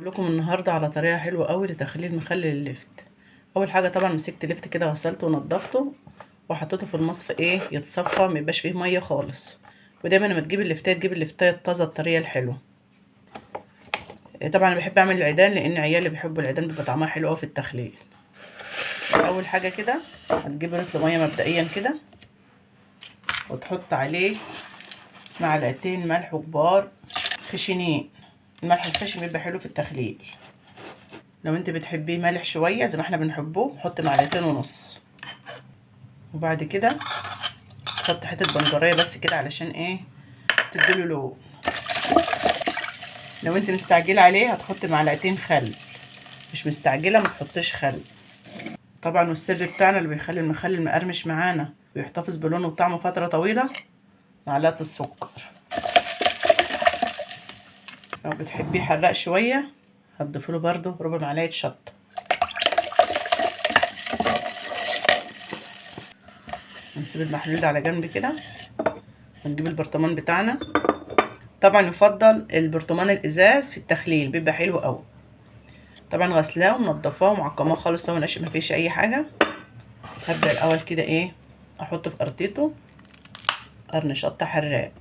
هقول لكم النهارده على طريقه حلوه قوي لتخليل مخلل اللفت. اول حاجه طبعا مسكت لفت كده، غسلته ونضفته وحطيته في المصفى يتصفى، ما يبقاش فيه ميه خالص. ودايما لما تجيب اللفتات تجيب اللفتايه الطازه الطريه الحلوه. طبعا انا بحب اعمل العيدان لان عيالي بيحبوا العيدان، بيبقى طعمها حلو قوي في التخليل. اول حاجه كده هتجيب لتر ميه مبدئيا كده، وتحط عليه معلقتين ملح كبار خشنين. الملح الخشن بيبقى حلو في التخليل. لو انت بتحبيه مالح شويه زي ما احنا بنحبوه حط معلقتين ونص. وبعد كده حط حته بنجريه بس كده علشان تديله لون. لو انت مستعجله عليه هتحط معلقتين خل، مش مستعجله ما تحطيش خل. طبعا والسر بتاعنا اللي بيخلي المخلل مقرمش معانا ويحتفظ بلونه وطعمه فتره طويله، معلقه السكر. لو بتحبيه حراق شويه هتضيفي له برده ربع معلقه شطه. نسيب المحلول ده على جنب كده ونجيب البرطمان بتاعنا. طبعا يفضل البرطمان الازاز في التخليل، بيبقى حلو قوي. طبعا غسلاه ومنضفاه ومعقماه خالص، هو ناشف مفيش اي حاجه. هبدا الاول كده احطه في قرطيته قرن شطه حراق.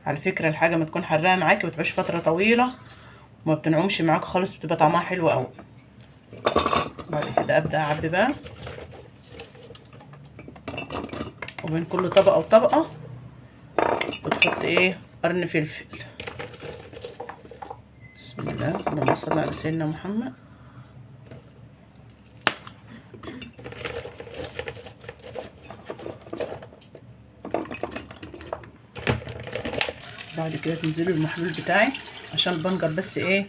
على فكره الحاجه ما تكون حراقه معاكي بتعيش فتره طويله وما بتنعمش معاك خالص، بتبقى طعمها حلو قوي. بعد كده ابدا اعبي بقى، وبين كل طبقه وطبقه بتحط قرن فلفل. بسم الله، اللهم صل على سيدنا محمد. بعد كده تنزلوا المحلول بتاعي عشان البنجر بس ما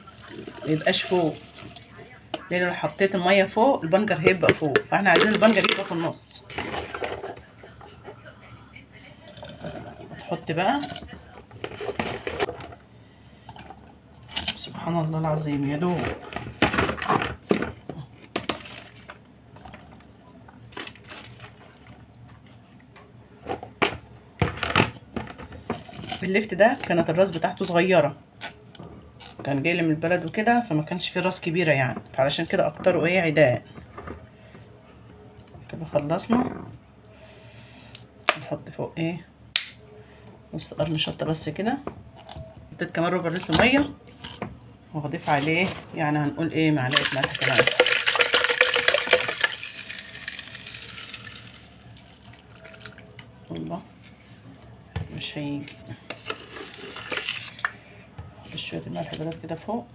يبقاش فوق، لان لو حطيت الميه فوق البنجر هيبقى فوق، فاحنا عايزين البنجر يبقى في النص. هتحط بقى، سبحان الله العظيم، يا دوب اللفت ده كانت الراس بتاعته صغيره، كان جاي من البلد وكده، فما كانش فيه راس كبيره يعني، فعلشان كده اكتره عيدان. كده خلصنا. نحط فوق نص قرن شطه بس كده. حطيت كمان ربع لتر ميه، وهضيف عليه يعني هنقول معلقه ملح كمان. والله مش هيجي. شويه الملح دول كده فوق.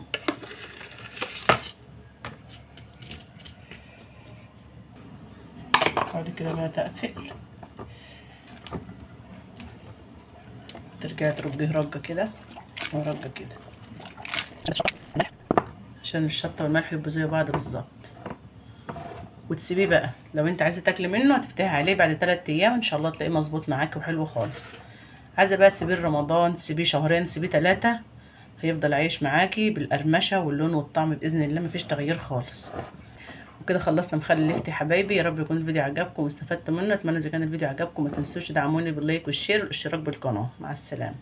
بعد كده بقى تقفل، ترجعي ترجيه رجه كده ورجه كده عشان الشطه والملح يبقوا زي بعض بالظبط. وتسيبيه بقى، لو انت عايزه تاكلي منه هتفتحي عليه بعد 3 ايام ان شاء الله تلاقيه مظبوط معاكي وحلو خالص. عايزه بقى تسيبيه رمضان، تسيبيه شهرين، تسيبيه 3، هيفضل عايش معاكي بالقرمشه واللون والطعم باذن الله، مفيش تغيير خالص. وكده خلصنا مخلل لفتي يا حبايبي. يا رب يكون الفيديو عجبكم واستفدتوا منه. اتمنى اذا كان الفيديو عجبكم ما تنسوش تدعموني باللايك والشير والاشتراك بالقناه. مع السلامه.